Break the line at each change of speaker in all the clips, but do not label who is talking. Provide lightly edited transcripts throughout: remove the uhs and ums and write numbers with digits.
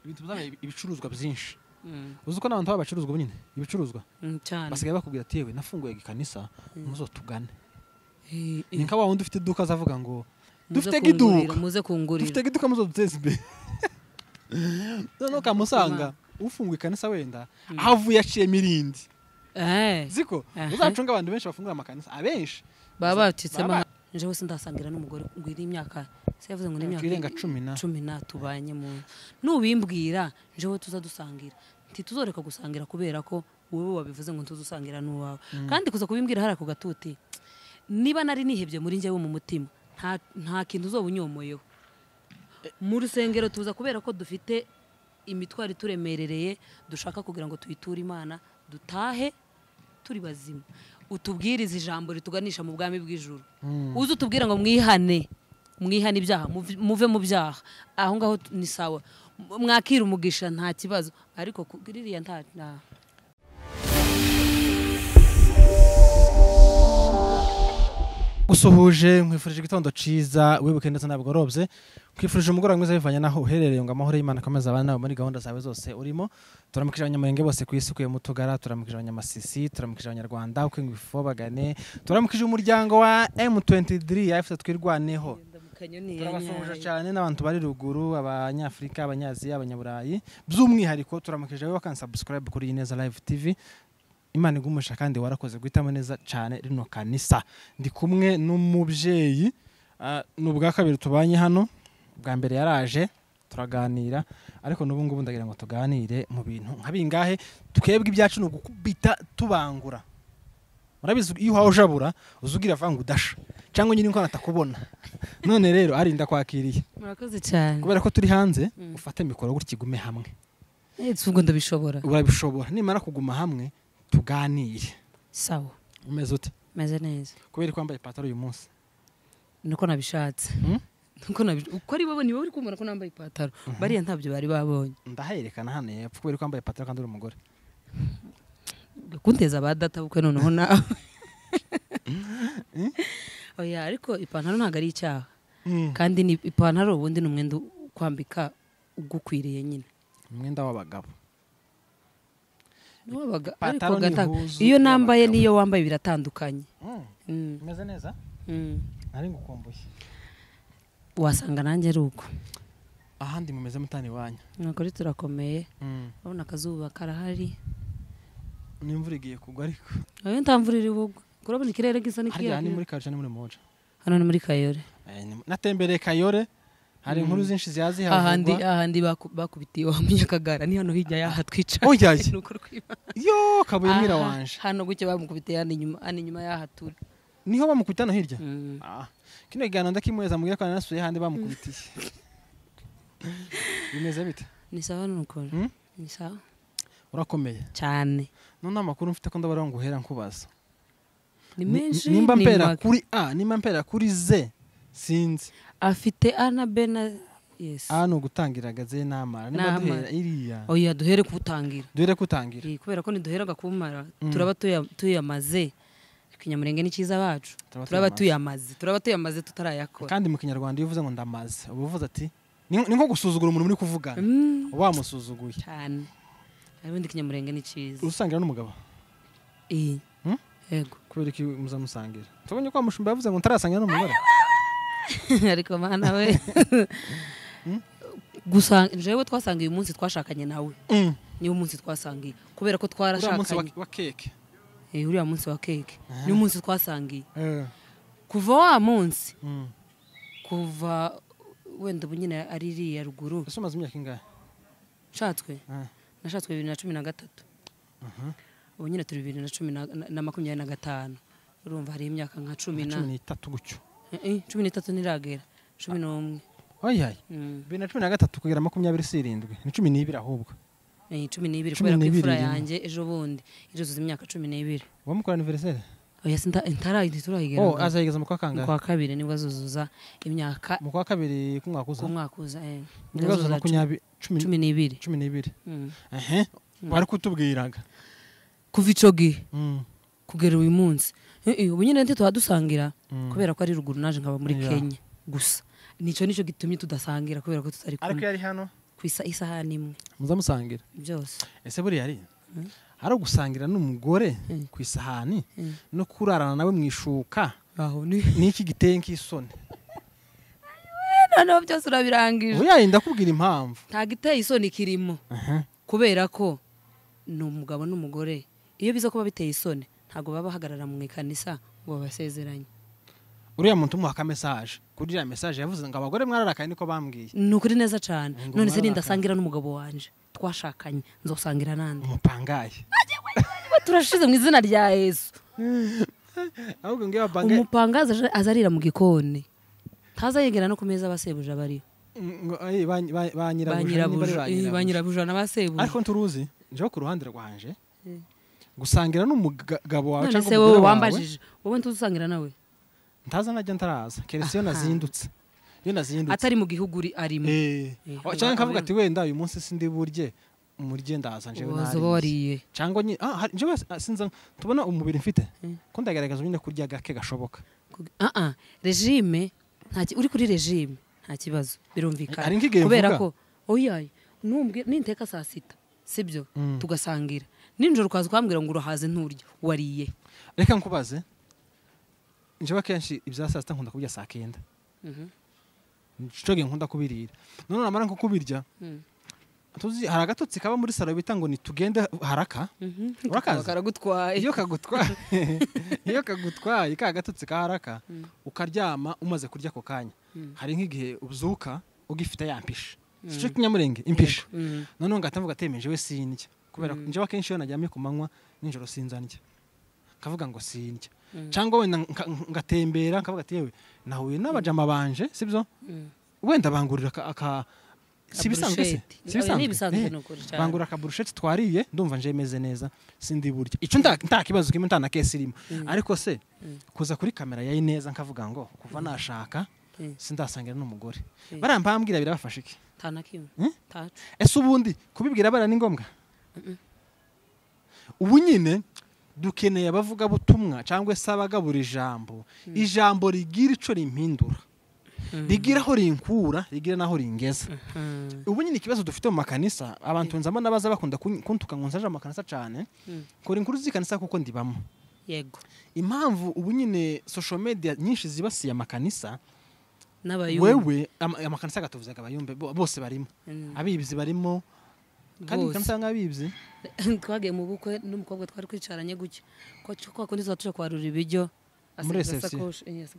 ibintu byabaye ibicuruzwa byinshi uzi ko n'abantu babacuruzwa nyine ibicuruzwa
cyane
basigaye bakubwira ati yewe nafunguye ikanisa muzotugane ni nka wundi ufite iduka azavuga ngo dufite iduka
muze kungurira
dufite iduka muzoduteza imbere noneho kamusanga ufunguye ikanisa wenda ahavuye aciye mirindi ziko uzacunga abantu benshi bafungura amakanisa abenshi
baba batitsema njewe sindasangira n'umugore ngwira imyaka yavuze ngo n'imyaka
irenga 10
tubanye mu nubimbwira njewe tuzadusangira nti tuzoreka gusangira kubera ko wowe wabivuze ngo tuzusangira n'uwawe kandi kuza kubimbwira hari ako gatuti niba nari nihebye muri njewe mu mutima nta kintu uzobunyomoyeho mu rusengero tuza kubera ko dufite imitwari turemerereye dushaka kugira ngo tuyiture Imana dutahe turi bazima utubwiriza ijambo rituganisha mu bwami bw'ijuru uzi utubwira ngo mwihane ibyaha muve mu byaha aho ngaho ni sawa mwakira umugisha nta kibazo ariko kugiririya nta
usuhuje mwifurije igitondo ciza wibuke ndetse nabigorobye kwifurije umugoroba mwiza bivanye naho uherereye ngo amahoro y'Imana akomeza abana nawe muri gahunda zawe zose urimo turamukije abanyamurenge bose kwisukuye mutugara turamukije abanyamasisi turamukije abanyarwanda uko ngwifo bagane turamukije umuryango wa M23 yafite twirwaneho turabasuhuje cyane n'abantu bari ruguru abanyafrika abanyaziya abanyaburayi by'umwihariko turamukije we wakan subscribe kuri Ineza Live TV Imana igumusha kandi warakoze guhitamo neza cyane rino kanisa ndi kumwe n'umubyeyi n'ubwa kabiri tubanye hano bwa mbere yaraje turaganira ariko n'ubu ngubu ndagira ngo tuganire mu bintu nkabingahe tukebwe ibyacu no gukubita tubangura murabizi iyo hawo jabura uzugira vanga udasha cyangwa nyine inko natakubona none rero arinda kwakiriye
murakoze cyane
kubera ko turi hanze ufate mikoro gutigume hamwe
ubwo ndabishobora
urabishobora nimara kuguma hamwe tuganire
sawa
umeze ute
meze neza
kubera kwambaye ipataro uyu munsi
nuko nabishatse uko ari baboni bari kumara ko nambaye ipataro bariya ntabyo bari babonye
ndaherekana hano yepfo kubera kwambaye ipataro kandi uri umugore
kunteza abadata bukwe noneho nawe oya ariko ipantaro ntago ari icyaha kandi ni ipantaro ubundi n'umwenda kwambika ugukwiriye nyine
umwenda w'abagabo
ariko iyo nambaye niyo wambaye biratandukanye
umeze neza nari ngukumbuye
wasanga nanjye ari uko
ahandi mumeze mutani wanyu
nuko ari turakomeye urabona akazuba karahari
n'imvura igiye kugwa ariko
ayo ntamvurira ibugwa kurabona ikirere gisa n'ikiyaga
hano muri Kaje ni muri Moja
hano ni muri Kayore
natembereye Kayore hari inkuru zinshi ziyazi havugwa
ahandi bakubitiye wa Munyakagara ni hano hirya yaha twica
oyaye yo kabuye mwira wanje
hano gucye bamukubitiye hano inyuma yaha turi
niho bamukubitana hirya kino gihano ndakimweza mubwira ko nasuye handi bamukubitiye bimeze bite
ni sawa nuko ni sawa
urakomeye
cyane
none amakuru mfite ko ndabara ngo uhera nkubaza
ni menshi
nimba mpera kuri nimba mpera kuri Z sinzi
afite ana bena yes
no gutangira ze namara nimba duhera iriya
oya duhere kutangira
kubera
ko niduheraga kumara turaba tuyamaze kinyamurenge ni cyiza bacu turaba tuyamaze tutarayakora
kandi mu kinyarwanda iyo uvuze ngo ndamaze ubuvuze ati ni nko gusuzugura umuntu muri kuvugana wamusuzuguye
cyane abundi kinyamurenge ni cyiza
usangira n'umugabo
yego
kubera iki muzamusangira tubonye ko amushumba yavuze ngo ntarasangira n'umugore
ariko mana we gusanga jewe twasangiye uyu munsi twashakanye nawe niyo munsi twasangiye kubera ko twarashakanye
umunsi wa keke
uriya munsi wa keke niyo munsi twasangiye kuva wa munsi kuva wenda ubu nyine ari iriya ruguru
ese umaze imyaka ingahe
nashatswe 2013 ubu nyine turi 2025 urumva hari imyaka nka
13 gutyo
13 niragera 11
oyaye 2013 kugera 27 ni 12 ahubwo
12 kubera ko ifura yanjye ejo bundi iruzuza imyaka 12
wamukora anniversaire
oya ntarayindi turayigera
azayigeza mu kwa kangahe
kwa kabiri nibwo azuzuza imyaka
mu kwa kabiri kumwakuza
nibwo azuzuza 12
bari kutubwiraga
kuva ico gihe kugera uyu munsi ubu nyine nte tuhadusangira kubera ko ari ruguru naje nkaba muri Kenya gusa nico gitumye tudasangira kubera ko tutari
ariko yari hano
isahani imwe
muza musangira
byose.
ese buriya ari ari gusangira n'umugore ku isahani no kurarana nawe mu ishuka
aho ni
iki giteye nk'isoni
noneho byose urabirangije.
oya ndakubwira impamvu
nta giteye isoni kirimo kubera ko ni umugabo n'umugore iyo biza kuba biteye isoni ntabwo baba bahagarara mu ikanisa ngo babasezeranye.
uriya muntu umuha ka message kuri ya message yavuze ngo abagore mwararakaye niko bambwiye
ni ukuri neza cyane. none se nindasangira n'umugabo wanje twashakanye nzosangira nande
umupangaye
turashize mu izina rya Yesu.
ahubwo ngiye bapangaye
umupangaza azarira mu gikoni ntaza yegera no ku meza abasebuja bariho ba nyirabuja n'abasebuja.
ariko nturuzi nje ku ruhande rwanje gusangira n'umugabo wawe
cyangwa umugore wawe wambajije wowe ntuzusangira nawe
ntaza najya ntaraza keretse iyo nazindutse
atari mu gihugu arimo
cyangwa nkavuga ati wenda uyu munsi sindi burye umurye ndaza njewe
nariye
cyangwa njewe sinza tubona umubiri mfite ko ndagaragaza nyine kurya gake gashoboka.
regime uri kuri regime nta kibazo birumvikana
kubera
kubera ko oya ninteka saa sita sibyo tugasangira ninjoro ukaza ukambwira ngo urahaze nturya wariye.
reka nkubaze njewe kenshi ibya saa sita nkunda kubirya saa 9 nshoge nkunda kubirira none namara nko kubirya tuzi hari agatotsi kaba muri salo bita ngo nitugende haraka urakaza
karagutwaye
iyo kagutwaye ka gatotsi ka haraka ukaryama umaze kurya ko kanya hari nk'igihe ubyuka ugifite yampisha cyo kinyamurenge impisha none ngatamvuga atemeje we sindya kubera nje wakenshi yo najyamye ku manywa ninjoro sinzandya kavuga ngo sindya cyangwa wenda ngatembera kavuga ati yewe nahuye n'abajama banje sibyo wenda bangurira sibisanzwe se bangura ka bruschette twariye ndumva nje meze neza sindi burya ico nta kibazo kimwe ntana kesi irimo ariko se kuza kuri kamera yayi neza nkavuga ngo kuva nashaka sindasangira n'umugore barampambwira birabafasha iki
tana kimwe tacu
ese ubundi kubibwira bara ni ngombwa ubu nyine dukeneye abavuga butumwa cyangwa se abagabura ijambo rigira ico rimpindura rigira aho rinkura rigira naho ringeza. ubu nyine ikibazo dufite mu makanisa abantu nzamo nabaza bakunda kuntuka ngo nzaje mu makanisa cyane kora inkuru zikanisa kuko ndibamo
yego
impamvu ubu nyine social media nyinshi zibasiye amakanisa
n'abayumbe
wewe amakanisa gatuvuzaga abayumbe bose barimo abibzi barimo kandi kanisa nk'abibzi
twagiye mu bukwe n'umukobwa twari kwicaranye gutyo ko kundi zatuje kwarura ibiryo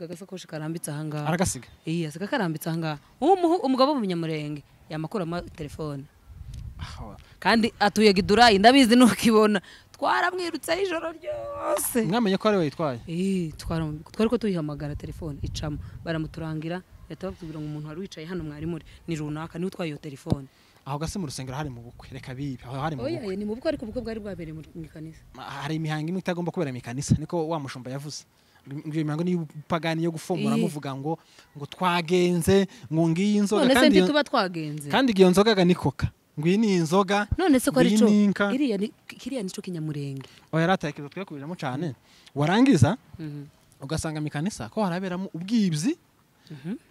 agasakoshi karambitse ahangaha
aragasiga
asiga karambitse ahangaha umugabo w'umunyamurenge yamakuramo telefone kandi atuye Gidurayi ndabizi nukibona twaramwirutse ijoro ryose
mwamenye ko ari we yitwaye
twari ko tuyihamagara telefone icamo baramuturangira leta batubwira ngo umuntu wari wicaye hano mwari muri ni runaka ni utwaye iyo telefone
aho gase mu rusengero hari mu bukwe reka bibi aho hari mu bukwe
ni mu bukwe ariko ubukwe bwari bwabereye mu kanisa
hari imihango imwe itagomba kubera mu kanisa niko wa mushumba yavuze imihango ni pagani yo gufomora muvuga ngo twagenze ngo ngiyi inzoga
kandi none se tuba twagenze
kandi iyo nzoga ga nikoka ngwi ni inzoga
none se ko ari cyo kiriya nico kinyamurenge
yaratayekezo twekubijamo cyane warangiza ugasanga mu kanisa ko haraberamo ubwibzi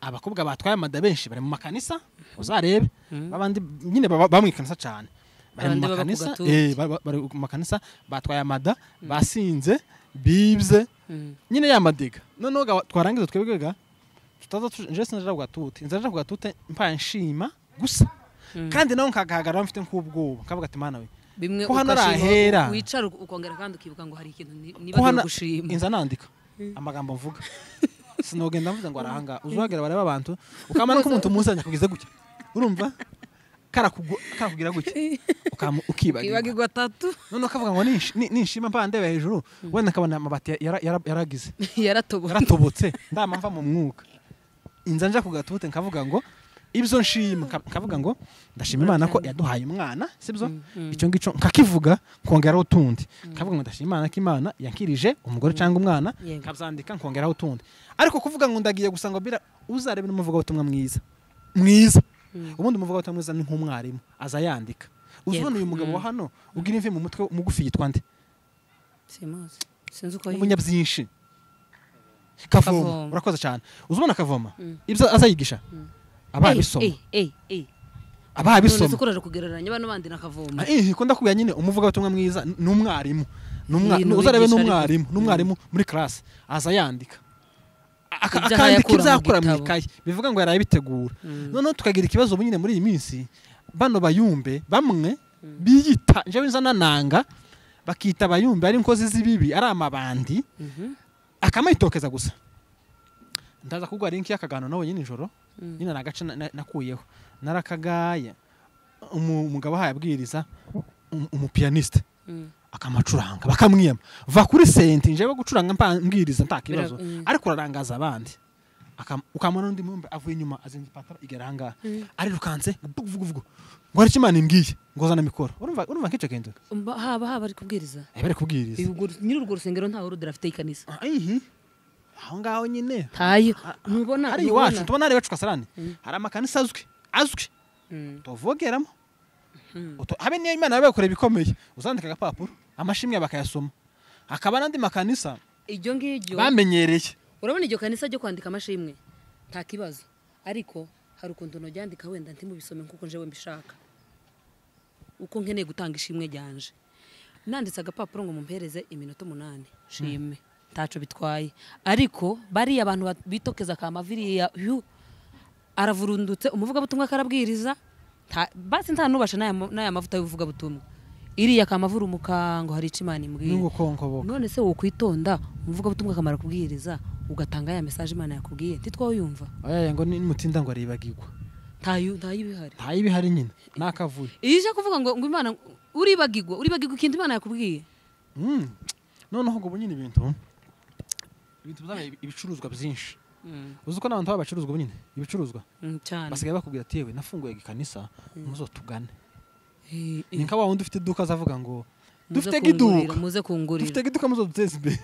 abakobwa batwaye amada benshi bari mu makanisa uzarebe babandi nyine bamwikanisa cyane bari mu makanisa bari mu makanisa batwaye amada basinze bibze nyine yamadega noneho twarangiza twebwega tutaza je sinzaje bwatute nzaje bwatute mpa nshima gusa kandi naho nkagahagarara mfite nk'ubwoba kavuga ati mana we
bimwe
ko hano rahera
wicara ukongera kandi ukibuka ngo hari ikintu niba gushima
inza nandika amagambo mvuga sinogenda mvuze ngo arahanga uzuhagera bareba abantu ukamana ko umuntu muzanya kugize gutya urumva karakugira gutya
ukibagirwa tatu
none ukavuga ngo ninshima mpa ndeba hejuru wenda kabona amabati yaragize yaratobotse ndamva mu mwuka inza nja kugatute nkavuga ngo ibyo nshima kavuga ngo ndashima Imana ko yaduhaye umwana sibyo icyo ngico nkakivuga kongeraho utundi kavuga ngo ndashima Imana ko Imana yankirije umugore cyangwa umwana kabyandika nkongeraho utundi ariko kuvuga ngo ndagiye gusanga bira uzarebe n'umuvuga ubutumwa mwiza ubundi umuvuga ubutumwa mwiza ni nk'umwarimu aza yandika uzubona uyu mugabo wa hano ugira imve mu mutwe mugufi yitwa nde
sinzi uko
umunyabyinshi Kavoma urakoze cyane uzubona Kavoma ibyo azayigisha ababisoma ababisoma
none ukoraje kugereranya bano bandi nakavoma
ko ndakubwira nyine umuvuga butumwa mwiza n'umwarimu
Ibintu
uzarebe
wigisha
n'umwarimu muri class aza yandika
Ibyo
akandika
yakura mu
ibyakura mu
gitabo.
ikaye bivuga ngo yarabitegura noneho tukagira ikibazo nyine muri iyi minsi bano bayumbe bamwe biyita njyewe nzanananga bakita abayumbe ari inkozi z'ibibi ari amabandi akamayitokeza gusa ndaza kugwa link y'akagano nawe nyine ijoro nyine nagace nakuyeho narakagaye umugabo hayabwiriza umupianiste akamacuranga bakamwiyama va kuri senti njewe gucuranga mbwiriza nta kibazo ariko urarangaza abandi ukamona undi mumbe avuye inyuma azinze ipataro igaranga ari rukanze vuguvugu ngo ari kimana imbwiye ngo zana mikoro urumva nkice kendo
haba ari kubwiriza
bari kubwiriza
nyiri urwo rusengero ntawe rudira afite ikanisa
aho ngaho nyine
tayo ntubona
ari iwacu tubona ari bacu kasarane hari amakanisa azwi tuvogeramo habe niyo Imana yabakoreye bikomeye uzandika agapapuro amashimwe bakayasoma akaba nandi makanisa
iryo ngiryo
bamenyereye
urabona iryo kanisa ryo kwandika amashimwe nta kibazo ariko hari ukuntu nojyandika wenda ntimubisome nkuko njewe mbishaka uko nkeneye gutanga ishimwe ryanje nanditse agapapuro ngo mumpereze iminota 8 shime taco bitwaye ariko bari abantu bitokeza kamaviriya aravurundutse umuvuga butumwa karabwiriza basi nta nubasha naya mavuta y'uvuga butumwa iriya kamavura umukango hari Imana imbwiye none se wo kwitonda umuvuga butumwa kamara kubwiriza ugatanga ya message Imana yakubwiye ntitwayumva
ngo ni mutinda ngo aribagirwa
ntayibihari
nyine nakavuye
ije kuvuga ngo Imana uribagirwa ikintu Imana yakubwiye
noneho ngo bunyine ibintu byabaye ibicuruzwa byinshi uzi ko n'abantu babacuruzwa nyine ibicuruzwa
cyane
basigaye bakubwira ati yewe nafunguye ikanisa muzotugane ni nka wundi ufite iduka azavuga ngo dufite iduka
muze kungurira
dufite iduka muzoduteza imbere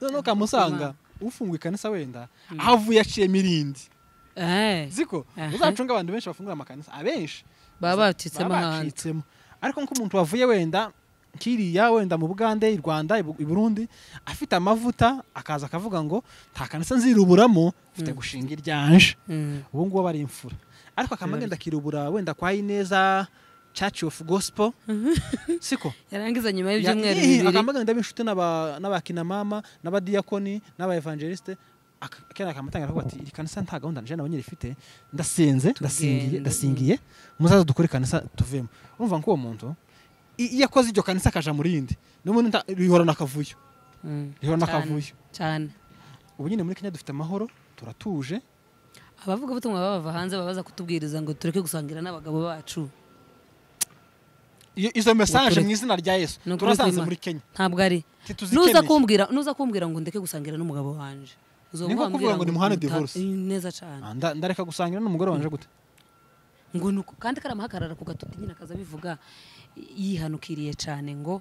noneho kamusanga ufunguye ikanisa wenda ahavuye aciye mirindi ziko uzacunga abantu benshi bafungura amakanisa abenshi
baba bacitsemo hanze
ariko nk'umuntu wavuye wenda kiriya wenda mu Bugande i Rwanda i Burundi afite amavuta akaza akavuga ngo nta kanisa nziruburamo mfite gushinga iryanje ubu ngubu bari imfura ariko akamagenda kirubura wenda kwa Ineza Church of Gospel siko
yarangiza nyuma y'ibyumweru bibiri
akamagenda b'inshuti n'abakina mama n'abadiakoni n'abaevangeliste akena akamatanga aravuga ati iri kanisa nta gahunda nje nabonye rifite ndasingiye muzaza dukore kanisa tuvemo urumva ko uwo muntu iyo akoze iryo kanisa akaja muri yindi n'umuntu rihora nakavuyo
cyane
ubu nyine muri Kenya dufite amahoro turatuje
abavuga butumwa baba hanze babaza kutubwiriza ngo tureke gusangira n'abagabo bacu
izo message mu izina rya Yesu turasanze muri Kenya
ntabwo ari nuza kumbwira ngo ndeke gusangira n'umugabo wanje
niko kuvuga ngo ni muhane divorce
neza cyane
ndareka gusangira n'umugore wanje gute
ngo nuko kandi karamahakarara ku gatuti nyine akaza bivuga yihanukiriye cyane ngo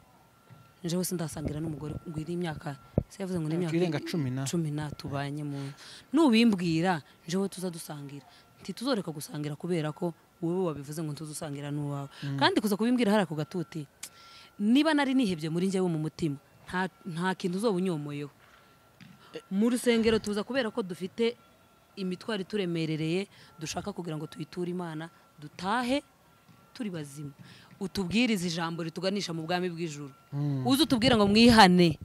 njewe sindasangira n'umugore ngo iri imyaka se yavuze ngo ni imyaka
irenga 10
tubanye mu nubimbwira njewe tuza dusangira ntituzoreka gusangira kubera ko wowe wabivuze ngo tuzusangira n'uwawe kandi kuza kubimbwira hari ako gatuti niba nari nihebye muri njewe mu mutima nta kintu uzobunyomoyeho mu rusengero tuza kubera ko dufite imitwari turemerereye dushaka kugira ngo tuyiture Imana dutahe turi bazima utubwiriza ijambo rituganisha mu bwami bw'ijuru uzi utubwira ngo mwihane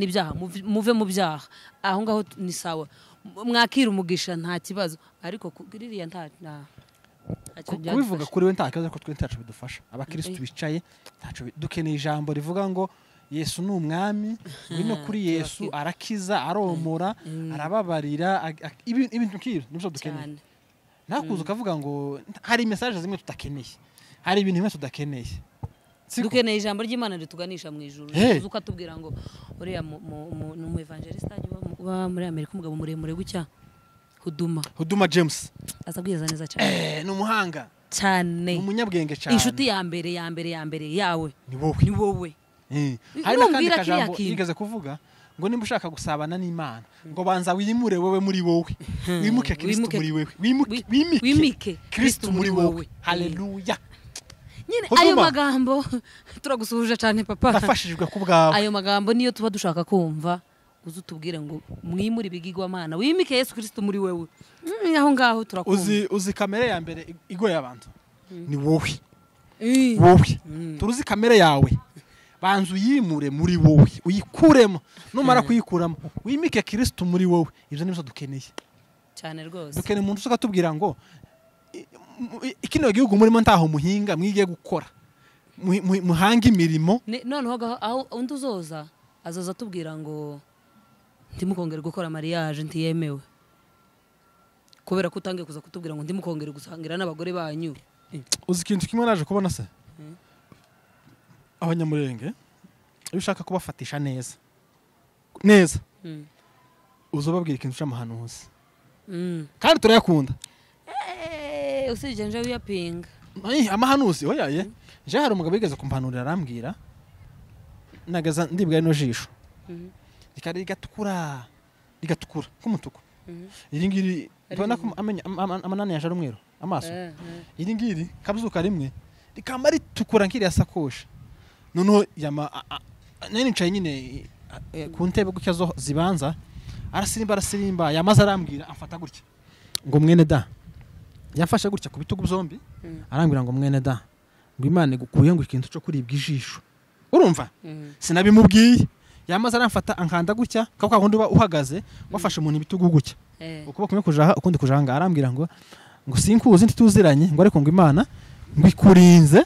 ibyaha muve mu byaha aho ngaho ni sawa mwakira umugisha nta kibazo ariko kugiririya nta
kubivuga kuri we nta kibazo ko twe ntacu bidufasha abakristo bicaye ntacu dukeneye ijambo rivuga ngo Yesu ni umwami wino kuri Yesu arakiza aromora arababarira ibintu nk'ibyo nibyo dukeneye nakuza ukavuga ngo hari message zimwe tutakeneye hari ibintu bimwe tudakeneye
dukeneye ijambo ry'Imana rituganisha mu ijuru uzuka tubwira ngo uriya mu evangeliste wa muri Amerika umugabo muremure gucya
Huduma James
azabwiza neza cyane
ni umuhanga
cyane
umunyabwenge cyane
inshuti ya mbere yawe
ni wowe
hari
n'akandi kajambo yigeze kuvuga ngo nimba ushaka gusabana n'Imana ngo banza wimure wowe muri wowe wimuke Kristo muri wewe wimike Kristo muri wowe haleluya
nyine ayo magambo turagusuhuje cyane papa
nafashijwe ku bwawe
ayo magambo niyo tuba dushaka kumva uzi utubwire ngo mwimure ibigirwamana wimike Yesu Kristo muri wewe. Aho ngaho turakumva.
uzi kamere ya mbere igoye abantu ni wowe turuzi kamere yawe banzu yimure muri wowe uyikuremo numara kuyikuramo wimike Kristo muri wowe ivyo nibyo dukeneye
cyane rwose.
dukeneye umuntu ushaka tubwira ngo ikino gihugu murimo ntaho muhinga mwige gukora muhanga imirimo
noneho aho undi azoza tubwira ngo ndimukongera gukora mariage ntiyemewe kubera ko utangiye kuza kutubwira ngo ndimukongera gusangira n'abagore banyu.
uzi ikintu kimwe naje kubona se abanyamurenge iyo ushaka kubafatisha neza uzobabwira ikintu cy'amahanuzi kandi turayakunda
usije nje uyapinga
amahanuzi oyaye je hari umugabo yigeze kumpanurira arambwira nagaza ndibwa no jisho ikari gatukura kumutuku iri ngiri tubona ko amanani yaje rumwero amaso iri ngiri kabuzuka rimwe rikamba ritukura nkiri yasakosha noneho nani ncaye nyine ku ntebe gutya zo zibanza arasirimba yamaze arambwira afata gutya ngo mwene da yafashe gutya ku bitugu byombi arambwira ngo mwene da ngo Imana igukuye ngo ikintu cyo kuribwa ijisho urumva sinabimubwiye yamaze aramfata ankanda gutya kako kahundi uhagaze wafashe umuntu ibitugu gutya ukuboko kumwe kujaha ukundi kujanga arambwira ngo sinkuzi ntituziranye ngo ariko ngo Imana ngo ikurinze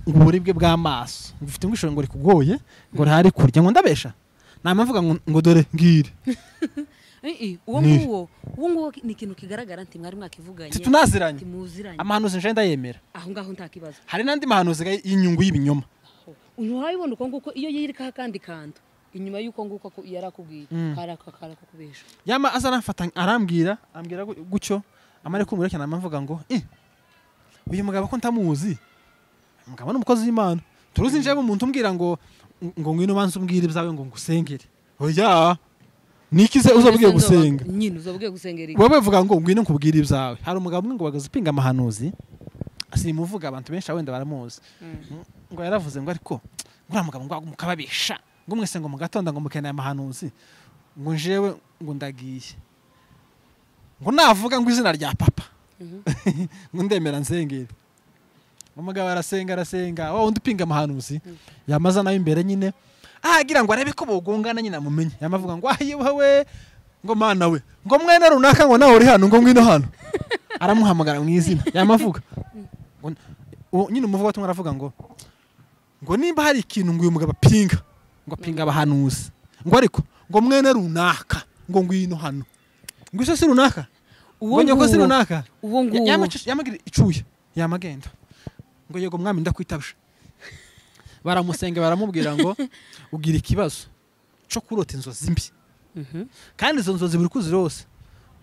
ngo uburibwe bw'amaso ngo ufite ngishoro ngo rikugoye ngo rihari kurya ngo ndabesha namavuga ngo dore ngire
uwo nguwo ni ikintu kigaragara nti mwari mwakivuganye
tunaziranye amahanuzi nje ndayemera
aho ngaho nta kibazo.
hari nandi mahanuzi y'inyungu y'ibinyoma
urabibona uko nguko iyo yirika kandi kando inyuma yuko nguko yarakubwiye karakakara kubesha
yama azanafata arambwira gucyo amare kumura cyane amavuga ngo uyu mugabo ko ntamuzi umugabo n'umukozi w'Imana turuzi nje umuntu umbwira ngo ngwino banze umbwire ibyawe ngo ngusengere oya nikize uzabwiye gusenga
nyine uzabwiye gusengera
wowe vuga ngo ngwino nkubwire ibyawe hari umugabo umwe ngo bagazipinga amahanuzi asimuvuga abantu benshi wenda baramuzi ngo yaravuze ngo ariko ngura mugabo ngo mukababesha ngo mwese ngo mugatonda ngo mukeneye amahanuzi ngo njewe ngo ndagiye ngo navuga ngo izina rya papa ngo ndemera nsengere umugabo arasenga undi pinga amahanuzi yamaza nayo imbere nyine agira ngo arebe ko bogongana nyine amumenye yamavuga ngo ahiwe ngo mana we ngo mwene runaka ngo nawe uri hano ngo ngwino hano aramuhamagara mu izina yamavuga nyine umuvuga tumwe aravuga ngo nimba hari ikintu ngo uyu mugabo pinga ngo pinga abahanuzi ngo ariko ngo mwene runaka ngo ngwino hano ngo ise si runaka ngo nyoko si runaka yamagira icuye yamagenda ngo yego mwami ndakwitabje baramusenge baramubwira ngo ugira ikibazo cyo kurota inzozi mbi kandi izo nzozi buri kuzirose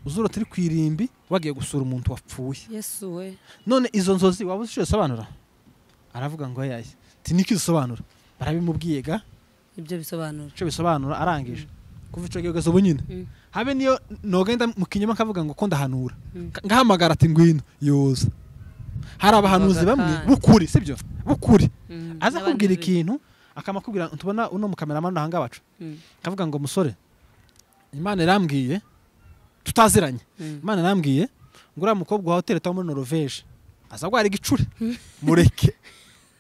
uzurota iri kwirimbi wagiye gusura umuntu wapfuye
Yesu we
none izo nzozi waba uzi sobanura aravuga ngo yaye tiniki zisobanura barabimubwiyega
ibyo bisobanura
cyo bisobanura arangije kuva ico gihe ubu nyine habe niyo nogenda mu kinyoma kavuga ngo ko ndahanura ngahamagara ati ngwino yoza hari abahanuzi bamwe bukuri sibyo bukuri aza kubwira ikintu akamakubwira tubona uno mu cameraman nahanga bacu kavuga ngo musore Imana irambwiye tutaziranye Imana irambwiye ngura mukobwa wa hotel muri Norvège aza gwari gicure mureke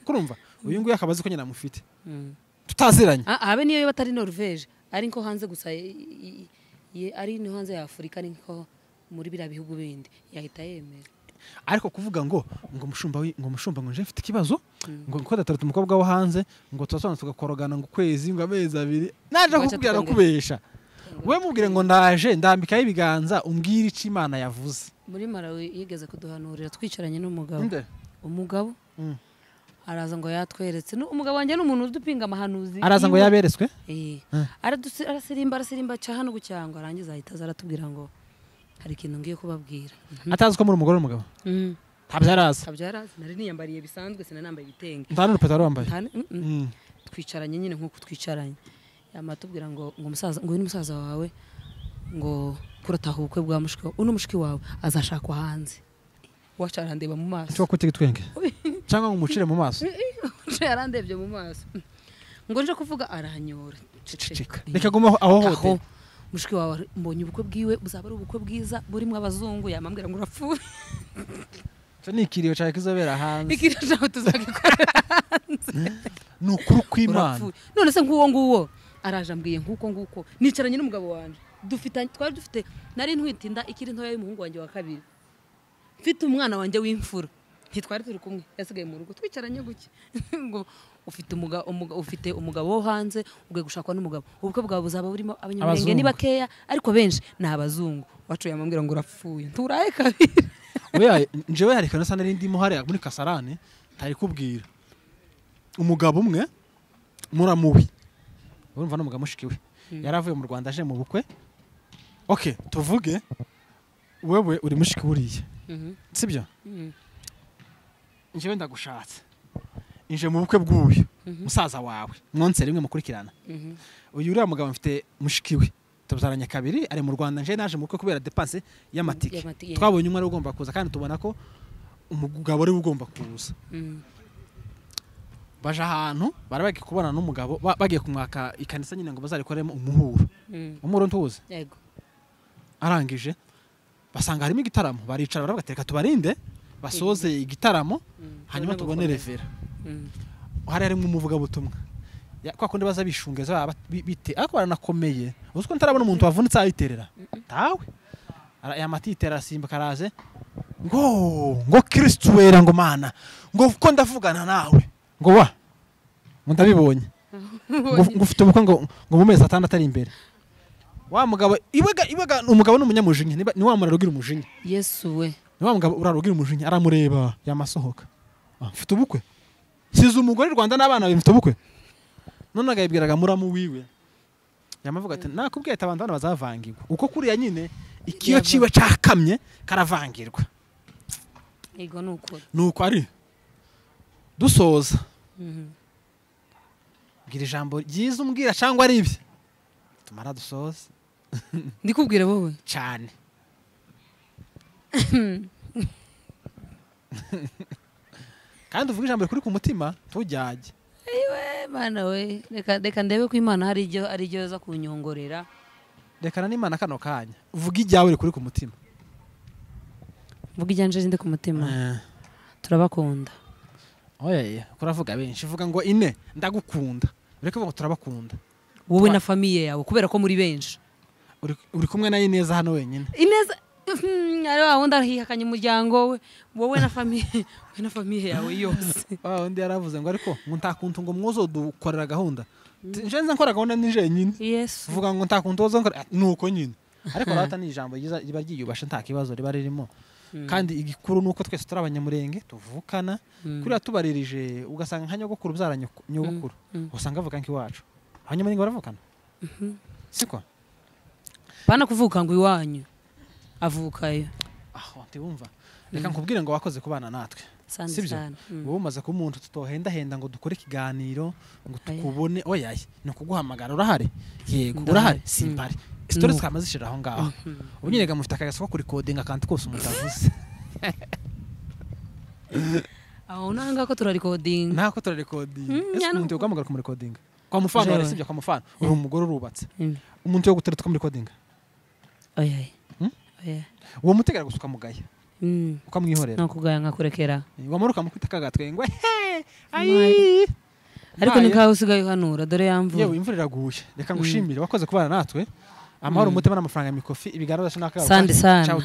kurumva uyu nguyu akabazi ko nyina mufite tutaziranye
habe niyo batari Norvège ari nko hanze gusa ari no hanze ya Afrika ari nko muri bira bihugu bindi yahita yemera
ariko kuvuga ngo mushumba ngo nje mfite ikibazo ngo ko datarata umukobwa wo hanze ngo tuzasona tugakorogana ngo kwezi ngo amezi abiri naje kukubwira kubesha we mubwire ngo ndaje ndambikaho ibiganza umbwire ici Imana yavuze
muri Malawi yigeze kuduhanurira twicaranye umugabo araza ngo yatweretse umugabo wanjye n'umuntu udupinga amahanuzi
araza ngo yaberetswe
arasimba cyane gucyangwa arangiza ahita aratubwira ngo hari ikintu ngiye kubabwira
atazi ko muri umugore n'umugabo ntabyaraza
nari niyambariye bisanzwe sinanambaye ibitenge
nta n'urupeta wambaye
twicaranye nyine nk'uko twicaranye yamatubwira ngo umusaza ngo n'umusaza wawe ngo kurataha ubukwe bwa mushiki uno mushiki wawe azashakwa hanze wacara ndeba mu maso
cyo kutega twenge cyangwa ngo umucire mu maso
yarandebye mu maso ngo nje kuvuga arahanyora
ceceka reka gumaho aho hote
mushiki wawe mbonye ubukwe bwiwe buzaba ari ubukwe bwiza burimo abazungu yamambwira ngo urapfuye
cyo nikiriyo cyane kizobera hanze
ikiriyo cyawe tuzagikorera hanze
nukuri kw'Imana
none se nguwo araje ambwiye nguko nicaranye n'umugabo wanje twari dufite nari ntwitinda ikiri ntoya y'umuhungu wanjye wa kabiri mfite umwana wanjye w'imfura ntitwari turi kumwe yasigaye mu rugo twicaranye guke ngo ufite umugabo wo hanze ugiye gushakwa n'umugabo ubukwe bwawe buzaba burimo abanyamurenge ni bakeya ariko benshi ni abazungu wacu yamambwira ngo urapfuye nturaye kabiri
oya njewe hari kana sana ndimo hari muri Kasarane tari kubwira umugabo umwe muramubi urumva n'umugabo mushikiwe yaravuye mu Rwanda aje mu bukwe okay tuvuge wewe uri mushiki buriye sibyo njewe ndagushatse inje mu bukwe bw'uyu musaza wawe mwonse rimwe mukurikirana uyu uriya mugabo mfite mushikiwe tuzaranye kabiri ari mu Rwanda nje naje mu bukwe kubera dépense y'amatike twabonye umwe ari ugomba kuza kandi tubona ko umugabo ari ugomba kuza baje ahantu barabagiye kubona n'umugabo bagiye kumwaka ikanisa nyine ngo bazarikoremo umuhuro ntuze
yego
arangije basanga harimo igitaramo baricara barabagateka tubarinde basoze igitaramo hanyuma tubone revera hari harimo umuvuga butumwa kwa kundi baza bishungeza bite ariko baranakomeye uziko ntarabona umuntu wavunitse ayiterera tawe aya matitera simba karaze ngo Kristo wera ngo mana ngo uko ndavugana nawe ngo wa ndabibonye ngo ufite ubukwe ngo mu mezi 6 atari imbere wa mugabo ibega umugabo n'umunyamujinya ni wa murarugira umujinya
Yesu we
ni wa mugabo urarugira umujinya aramureba yamasohoka mfite ubukwe size umugore Rwanda n'abana bimfite ubukwe none agayibwiraga muramu wiwe yamavuga ati nakubwiye abantu bazavangirwa uko kuriya nyine ikiyo ciwe cakamye karavangirwa
ego
nuko ari dusoza gira ijambo ryiza umbwira cyangwa ari ibye tumara dusoza
ndikubwira wowe
cyane kandi uvuga ijambo rikuri ku mutima tujyage
ewe mana we reka ndebe ko Imana hari iryo yoza kunyongorera
rekana n'Imana kano kanya uvuga ijyawe rikuri ku mutima
vuga ijyanje ndi ku mutima turabakunda
oya kuravuga benshi uvuga ngo ine ndagukunda ureke ngo turabakunda
wowe na famiye yawe kubera ko muri benshi
uri kumwe na Ineza hano wenyine
Ineza ari wawundi arihakanye umuryango we wowe na famiye yawe yose
undi yaravuze ngo ariko ngo ntakuntu ngo mwozo dukorera gahunda njenze nkora gahunda nije nyine
yes
uvuga ngo ntakuntu wozo nkora nuko nyine ariko rata ni ijambo riba ryiyubasha nta kibazo riba ririmo kandi igikuru nuko twese turi abanyamurenge tuvukana kuriya tubaririje ugasanga nka nyogokuru byaranye nyogokuru usanga avuga nki wacu abanyamurenge baravukana siko
bana kuvuka ngo iwanyu avukayo
ndibumva reka nkubwire ngo wakoze kubana natwe sibyo wowe umaze ku muntu tutohenda ngo dukore ikiganiro ngo tukubone oyaye no kuguhamagara urahari yego urahari simpari stories kamazishira aho ngaho ubunyerega mufite akagasoko kuri coding akantu kose umuntu avuze
aho nanga ko turarecording
nako turarecording ese umuntu yogamagara ku recording kwa mufano wari sibyo kwa mufano uri umugore urubatse umuntu yo gutera tukamuri recording
oyaye
uwo mutegera gusuka mugaya ukamwihorera
nakugaya nkakurekera
wamuruka mukwita kagatwe ngo ayi
ariko nikaho usigaye hanura dore yamvu
yewe imvura iraguye reka ngushimire wakoze kubana natwe amahoro umutima n'amafaranga ya mikofi ibiganiro cy'naka
sandi sana